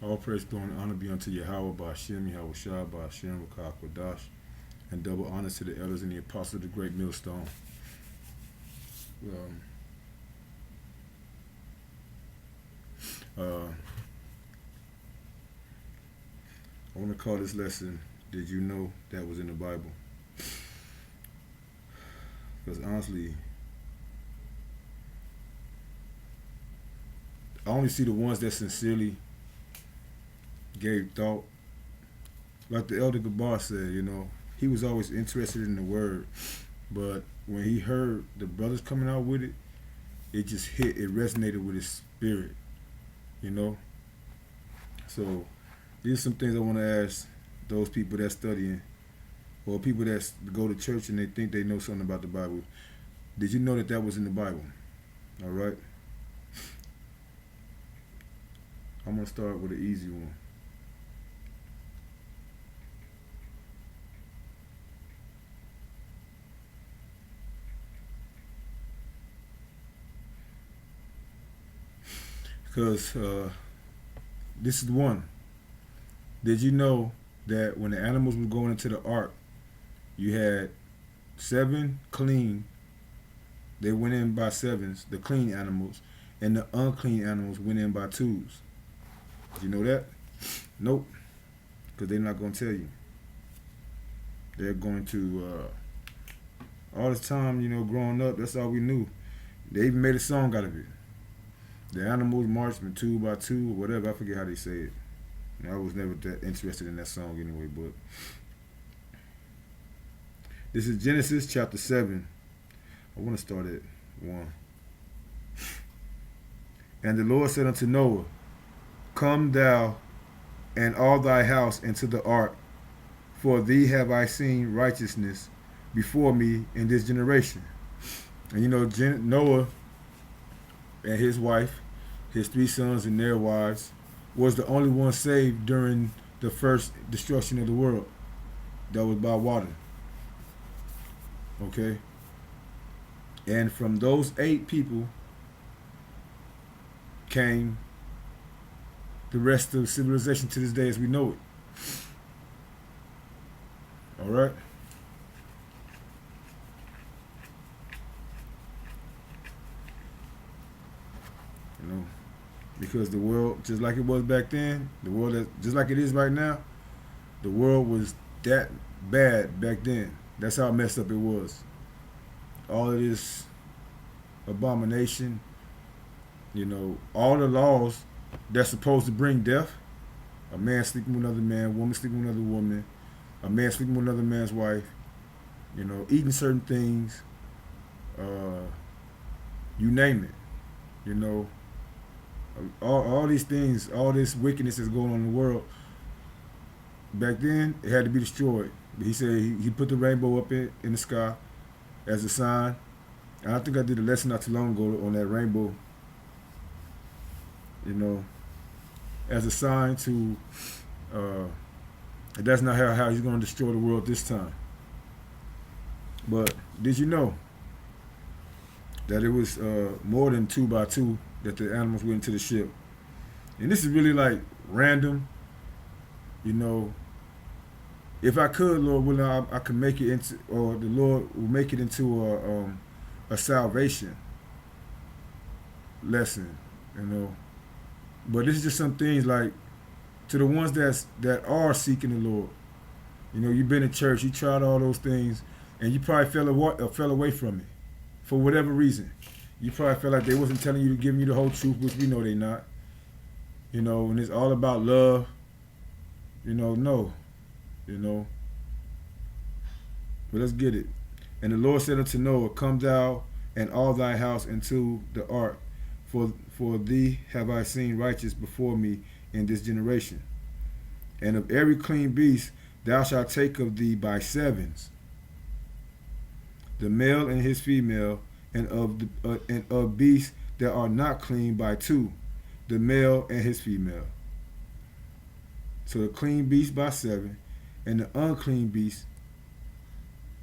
All praise, glory, and honor be unto Yahweh, Ba'ashem, Yahweh Shai, Ba'ashem, Rakah, Kodash, and double honor to the elders and the apostles of the great millstone. Um, uh, I want to call this lesson, Did You Know That Was in the Bible? Because honestly, I only see the ones that sincerely gave thought. Like the elder Gabar said, he was always interested in the word. But when he heard the brothers coming out with it, it just hit, it resonated with his spirit, you know? So these are some things I want to ask those people that's studying or people that go to church and they think they know something about the Bible. Did you know that that was in the Bible? All right? I'm going to start with an easy one. Because this is the one. Did you know that when the animals were going into the ark, you had 7 clean, they went in by 7s, the clean animals, and the unclean animals went in by 2s. Did you know that? Nope. Because they're not going to tell you. They're going to, all this time, growing up, that's all we knew. They even made a song out of it. The animals marched from 2 by 2, or whatever. I forget how they say it. I was never that interested in that song anyway, but this is Genesis chapter 7. I want to start at 1. And the Lord said unto Noah, Come thou and all thy house into the ark, for thee have I seen righteousness before me in this generation. And Noah and his wife, his 3 sons and their wives, was the only one saved during the first destruction of the world. That was by water. Okay? And from those 8 people came the rest of civilization to this day as we know it. All right? Because the world, just like it was back then, the world, just like it is right now, the world was that bad back then. That's how messed up it was. All of this abomination, all the laws that's supposed to bring death, a man sleeping with another man, woman sleeping with another woman, a man sleeping with another man's wife, eating certain things, you name it, all these things, all this wickedness that's going on in the world. Back then, it had to be destroyed. But he said he put the rainbow up in the sky as a sign. And I think I did a lesson not too long ago on that rainbow. As a sign to, that's not how he's going to destroy the world this time. But did you know that it was more than 2 by 2 that the animals went into the ship? And this is really like random. If I could, Lord willing, I could make it into, or the Lord will make it into a salvation lesson, But this is just some things like to the ones that are seeking the Lord. You've been in church, you tried all those things, and you probably fell away from it for whatever reason. You probably felt like they wasn't telling you, giving you the whole truth, which we know they not. And it's all about love. No. But let's get it. And the Lord said unto Noah, Come thou and all thy house into the ark, for thee have I seen righteous before me in this generation. And of every clean beast thou shalt take of thee by 7s, the male and his female, and of beasts that are not clean by 2, the male and his female. So the clean beast by 7, and the unclean beast,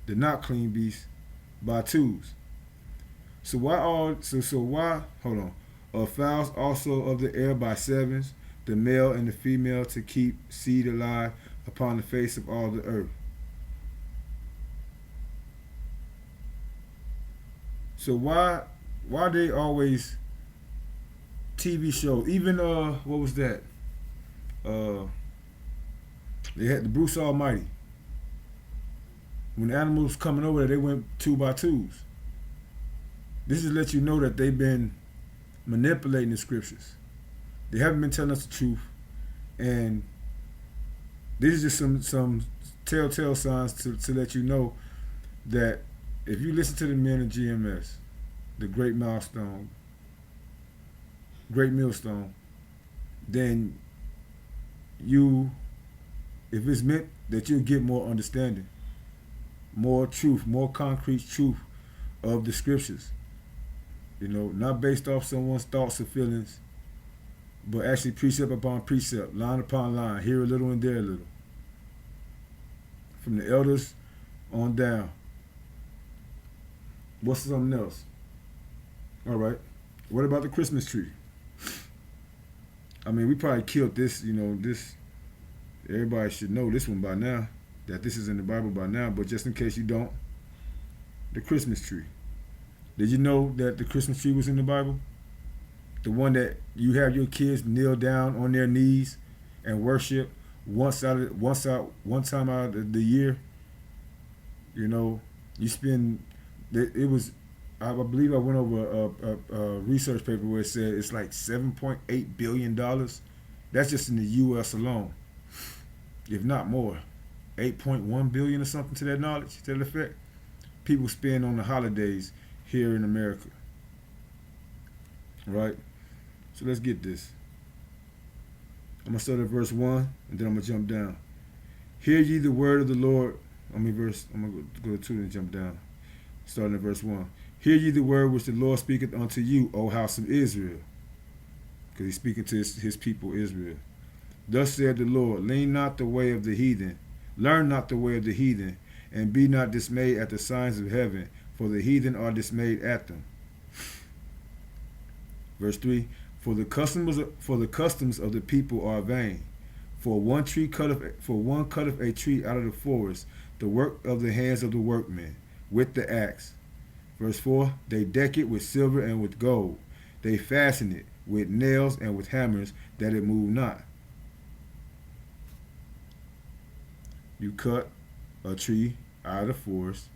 the not clean beast, by 2s. So why hold on? Fowls also of the air by 7s, the male and the female, to keep seed alive upon the face of all the earth. So why they always TV shows? Even what was that? They had the Bruce Almighty. When the animals was coming over there, they went 2 by 2s. This is to let you know that they've been manipulating the scriptures. They haven't been telling us the truth, and these are just some telltale signs to let you know that if you listen to the men of GMS, the great millstone, then if it's meant that you'll get more understanding, more truth, more concrete truth of the scriptures. Not based off someone's thoughts or feelings, but actually precept upon precept, line upon line, here a little and there a little. From the elders on down. What's something else? All right. What about the Christmas tree? I mean, we probably killed this, this. Everybody should know this one by now, that this is in the Bible by now, but just in case you don't, the Christmas tree. Did you know that the Christmas tree was in the Bible? The one that you have your kids kneel down on their knees and worship one time out of the year. You spend. It was. I believe I went over a research paper where it said it's like $7.8 billion. That's just in the U.S. alone, if not more. 8.1 billion or something to that knowledge, to that effect. People spend on the holidays here in America. Right? So let's get this. I'm going to start at verse 1, and then I'm going to jump down. Hear ye the word of the Lord. I'm going to go to 2 and jump down. Starting at verse 1. Hear ye the word which the Lord speaketh unto you, O house of Israel. Because he's speaking to his people, Israel. Thus said the Lord, lean not the way of the heathen, learn not the way of the heathen, and be not dismayed at the signs of heaven, for the heathen are dismayed at them. Verse 3, for the customs of the people are vain. For one cutteth a tree out of the forest, the work of the hands of the workmen, with the axe. Verse 4, they deck it with silver and with gold. They fasten it with nails and with hammers, that it move not. You cut a tree out of the forest.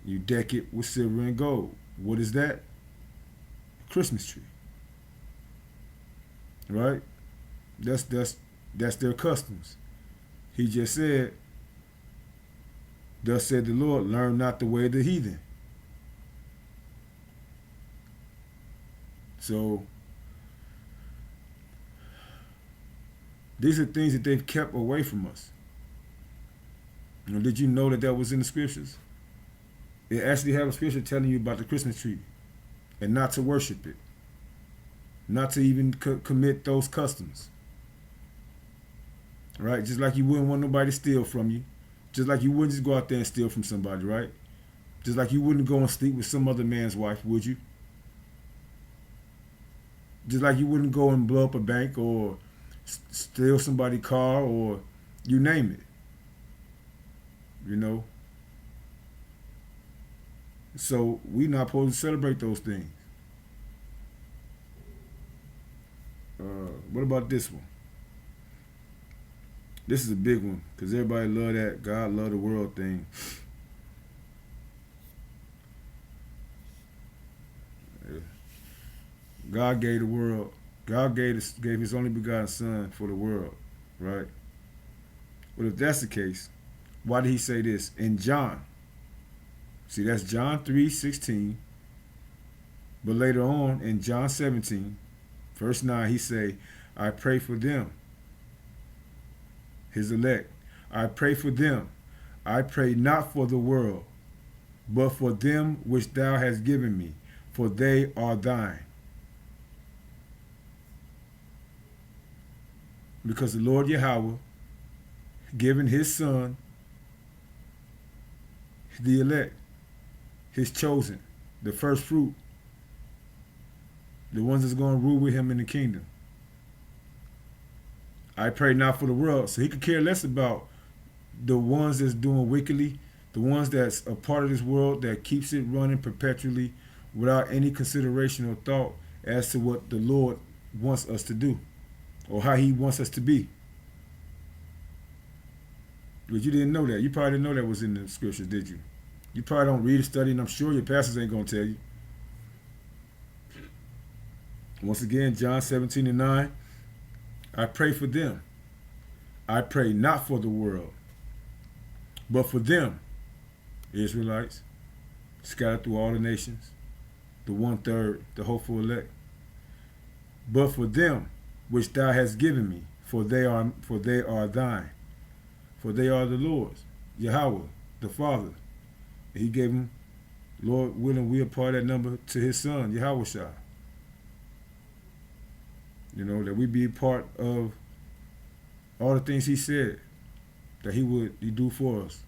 You deck it with silver and gold. What is that? A Christmas tree. Right? That's their customs. He just said, thus said the Lord, learn not the way of the heathen. So these are things that they've kept away from us. Did you know that was in the scriptures? They actually have a scripture telling you about the Christmas tree and not to worship it, not to even commit those customs. Right? Just like you wouldn't want nobody to steal from you. Just like you wouldn't just go out there and steal from somebody, right? Just like you wouldn't go and sleep with some other man's wife, would you? Just like you wouldn't go and blow up a bank or steal somebody's car or you name it. So we're not supposed to celebrate those things. What about this one? This is a big one because everybody love that God love the world thing. God gave the world. God gave his only begotten son for the world, right? But if that's the case, why did he say this in John? See, that's John 3:16. But later on in John 17, verse 9, he say, I pray for them, his elect. I pray for them. I pray not for the world, but for them which thou hast given me, for they are thine. Because the Lord Yahweh, given his son, the elect, his chosen, the first fruit, the ones that's going to rule with him in the kingdom. I pray not for the world. So he could care less about the ones that's doing wickedly, the ones that's a part of this world that keeps it running perpetually without any consideration or thought as to what the Lord wants us to do or how he wants us to be. But you didn't know that. You probably didn't know that was in the scriptures, did you? You probably don't read or study, and I'm sure your pastors ain't going to tell you. Once again, John 17:9, I pray for them. I pray not for the world, but for them, Israelites, scattered through all the nations, the 1/3, the hopeful elect. But for them which thou hast given me, for they are thine. For they are the Lord's, Yahweh, the Father. He gave him, Lord willing, we are part of that number to his son, Yahweh Shai. You know, that we be part of all the things he said that he do for us.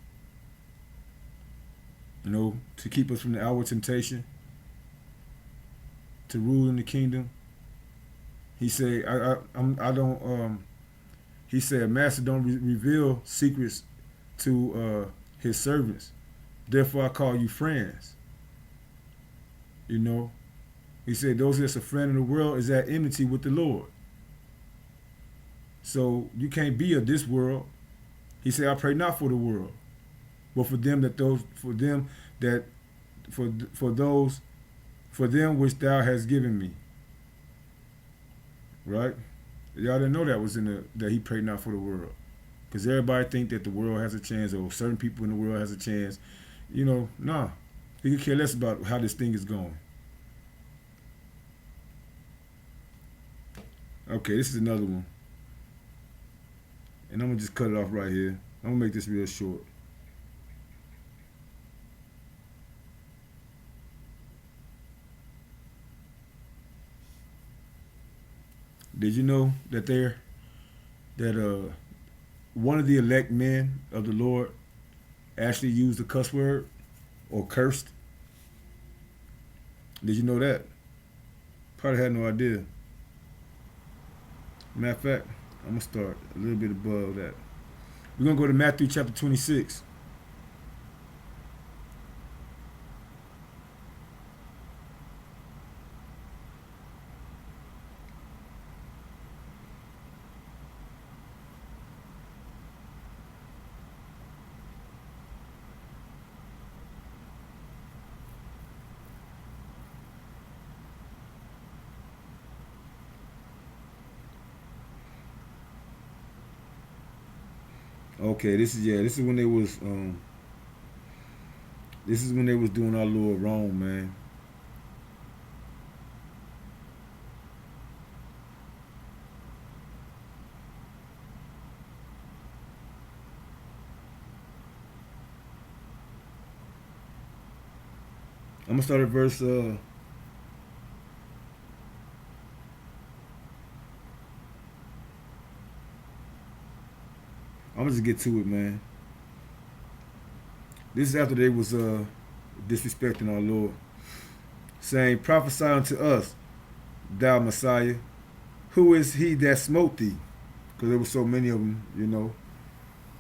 You know, to keep us from the outward temptation, to rule in the kingdom. He said, he said, Master don't reveal secrets to his servants. Therefore I call you friends. You know, he said, those that's a friend of the world is at enmity with the Lord. So you can't be of this world. He said, I pray not for the world, but for them which thou hast given me. Right? Y'all didn't know that was that he prayed not for the world. Because everybody think that the world has a chance or certain people in the world has a chance. You know, nah. He could care less about how this thing is going. Okay, this is another one. And I'm going to just cut it off right here. I'm going to make this real short. Did you know that one of the elect men of the Lord actually used a cuss word or cursed? Did you know that? Probably had no idea. Matter of fact, I'm going to start a little bit above that. We're going to go to Matthew chapter 26. Okay, this is when they was doing our Lord wrong, man. I'm gonna start at verse I'm gonna just get to it, man. This is after they was disrespecting our Lord, saying, prophesy unto us, thou Messiah, who is he that smote thee? Because there were so many of them, you know,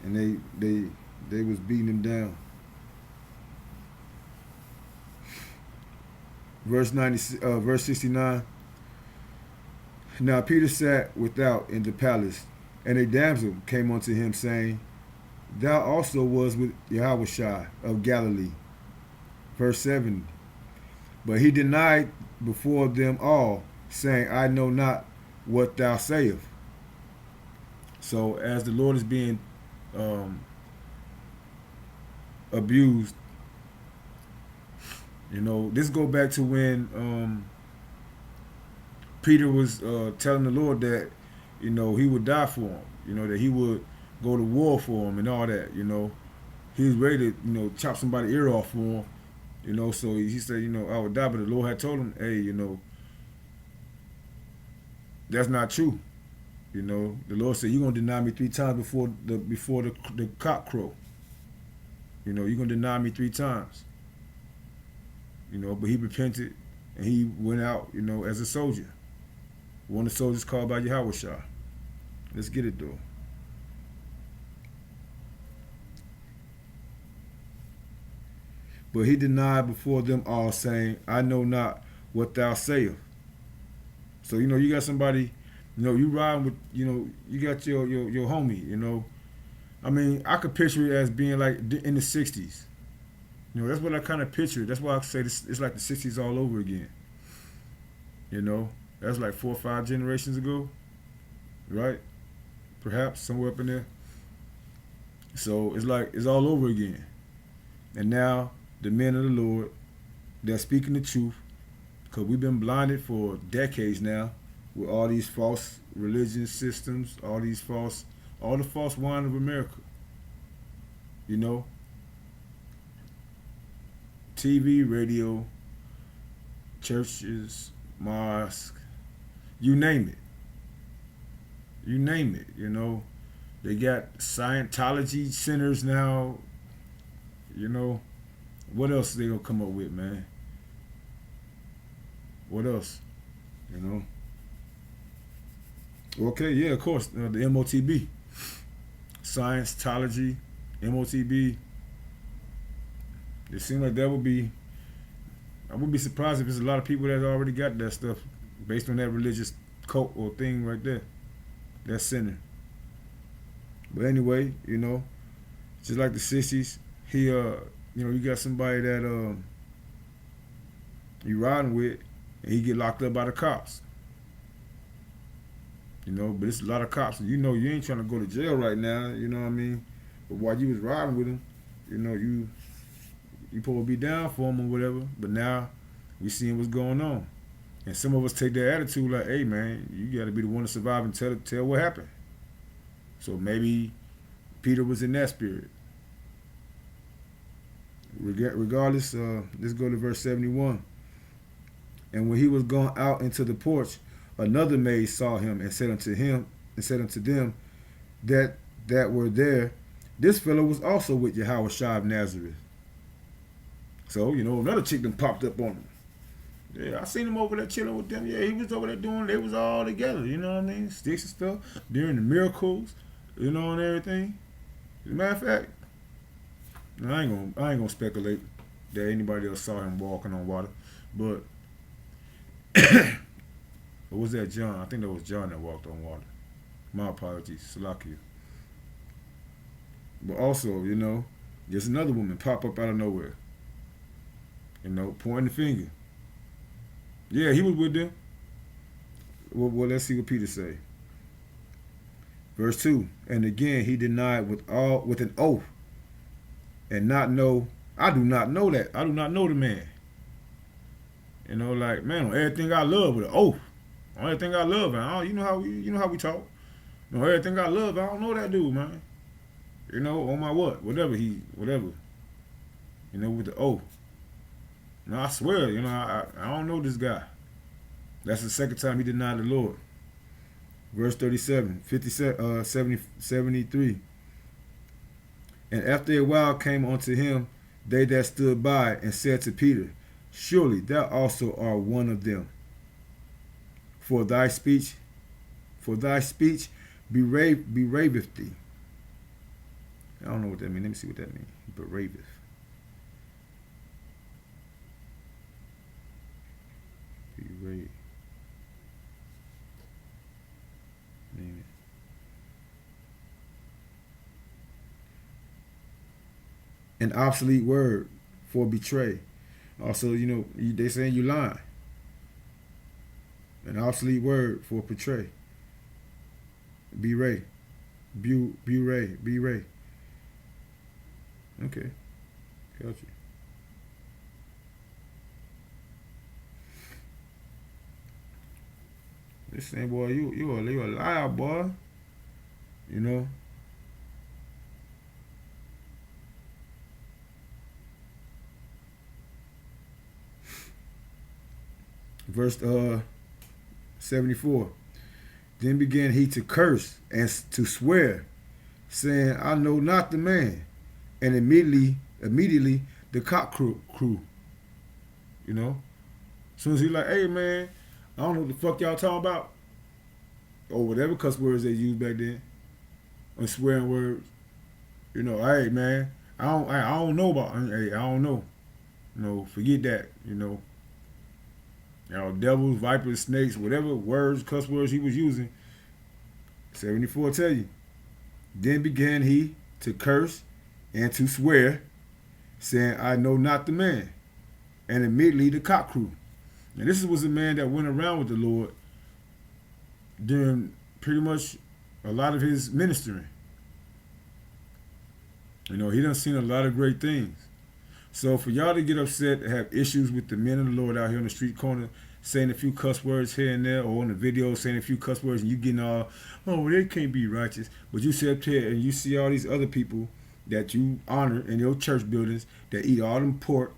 and they was beating him down. Verse 69. Now Peter sat without in the palace, and a damsel came unto him, saying, thou also was with Yahushua of Galilee. Verse 70. But he denied before them all, saying, I know not what thou sayest. So as the Lord is being abused, you know, this go back to when Peter was telling the Lord that, you know, he would die for him, you know, that he would go to war for him and all that, you know. He was ready to, you know, chop somebody's ear off for him, you know, so he said, you know, I would die, but the Lord had told him, hey, you know, that's not true. You know, the Lord said, you're going to deny me 3 times before the cock crow. You know, you're going to deny me 3 times. You know, but he repented and he went out, you know, as a soldier. One of the soldiers called by Yahushua. Let's get it though. But he denied before them all, saying, I know not what thou sayest. So, you got somebody, you riding with, you got your homie. I mean, I could picture it as being like in the 60s. That's what I kind of picture. That's why I say it's like the 60s all over again. That's like 4 or 5 generations ago, right? Perhaps somewhere up in there. So it's like it's all over again. And now the men of the Lord, they're speaking the truth, because we've been blinded for decades now with all these false religion systems, all the false wine of America. TV, radio, churches, mosques, you name it. You name it. They got Scientology centers now. What else they gonna come up with, man? What else? Okay, yeah, of course, the MOTB, Scientology, MOTB. It seems like I would be surprised if there's a lot of people that already got that stuff based on that religious cult or thing right there, that center. But anyway, just like the 60s, you got somebody that you riding with, and he get locked up by the cops. But it's a lot of cops, and you ain't trying to go to jail right now, you know what I mean? But while you was riding with him, you supposed to be down for him or whatever, but now we seeing what's going on. And some of us take that attitude like, hey man, you gotta be the one to survive and tell what happened. So maybe Peter was in that spirit. Regardless, let's go to verse 71. And when he was gone out into the porch, another maid saw him and said unto them that were there, this fellow was also with Yahushua of Nazareth. So, another chick done popped up on him. Yeah, I seen him over there chilling with them. Yeah, he was over there they was all together, you know what I mean? Sticks and stuff, during the miracles, and everything. As a matter of fact, I ain't gonna speculate that anybody else saw him walking on water. But or was that John? I think that was John that walked on water. My apologies, Salakia. But also, there's another woman pop up out of nowhere. Pointing the finger. Yeah, he was with them. Well, let's see what Peter say. Verse 2. And again he denied with an oath, and not know, I do not know that. I do not know the man. Like, man, on everything I love with an oath. On everything I love, man. You know how we talk. On everything I love, I don't know that dude, man. On my whatever, with the oath. I swear, I don't know this guy. That's the second time he denied the Lord. Verse 37, 73. And after a while came unto him they that stood by, and said to Peter, surely thou also art one of them. For thy speech beraveth thee. I don't know what that means. Let me see what that means. Beraveth. Berave. Name it. An obsolete word for betray. Also, they saying you lying. An obsolete word for betray. Betray. Betray. Okay. Got you. This saying, boy, you a liar, boy. Verse 74. Then began he to curse and to swear, saying, I know not the man. And immediately the cock crew. As soon as he like, hey man, I don't know what the fuck y'all talking about. or whatever cuss words they used back then, or swearing words. You know, hey man, I don't know about, hey, I don't know. You know, forget that. You know, devils, vipers, snakes, whatever words, cuss words he was using. 74 tell you. Then began he to curse and to swear, saying, I know not the man. And immediately the cock crew. And this was a man that went around with the Lord during pretty much a lot of his ministering. You know, he done seen a lot of great things. So for y'all to get upset and have issues with the men of the Lord out here on the street corner saying a few cuss words here and there, or on the video saying a few cuss words, and you getting all, oh, they can't be righteous. But you sit up here and you see all these other people that you honor in your church buildings that eat all them pork,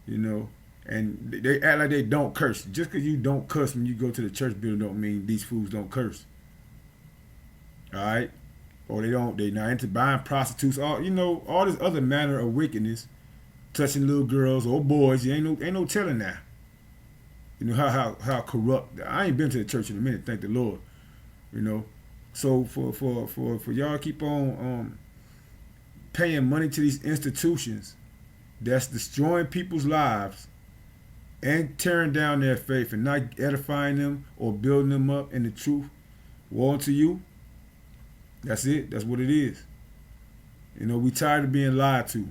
you know, and they act like they don't curse. Just because you don't curse when you go to the church building don't mean these fools don't curse. All right? Or they not into buying prostitutes, all this other manner of wickedness, touching little girls or boys. You ain't no telling that. You know how corrupt. I ain't been to the church in a minute, thank the Lord. You know, so for y'all keep on paying money to these institutions that's destroying people's lives and tearing down their faith and not edifying them or building them up in the truth. Woe unto you. That's it. That's what it is. You know, we tired of being lied to.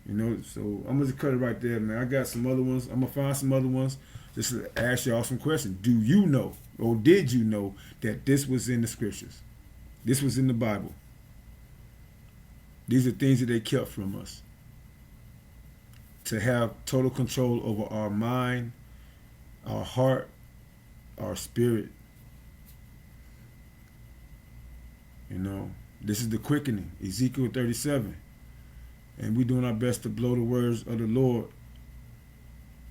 You know, so I'm going to cut it right there, man. I got some other ones. I'm going to find some other ones just to ask y'all some questions. Do you know, or did you know, that this was in the scriptures? This was in the Bible. These are things that they kept from us. To have total control over our mind, our heart, our spirit. You know, this is the quickening, Ezekiel 37. And we're doing our best to blow the words of the Lord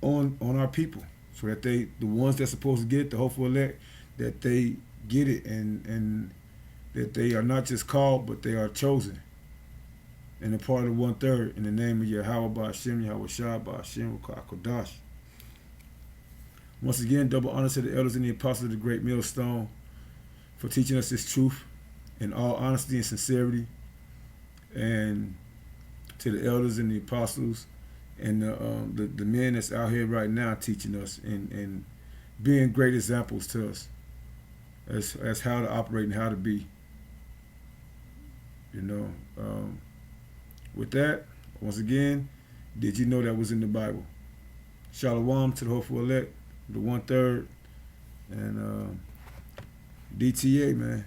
on our people, so that the ones that's supposed to get it, the hopeful elect, that they get it, and that they are not just called, but they are chosen. And a part of 1/3 in the name of Yahweh Ba'Shem, Yahweh Shah Ba'Shem, Kodash. Once again, double honor to the elders and the apostles of the great millstone for teaching us this truth in all honesty and sincerity, and to the elders and the apostles and the men that's out here right now teaching us and being great examples to us as how to operate and how to be. You know, with that, once again, did you know that was in the Bible? Shalom to the hopeful elect, the 1/3, and DTA, man.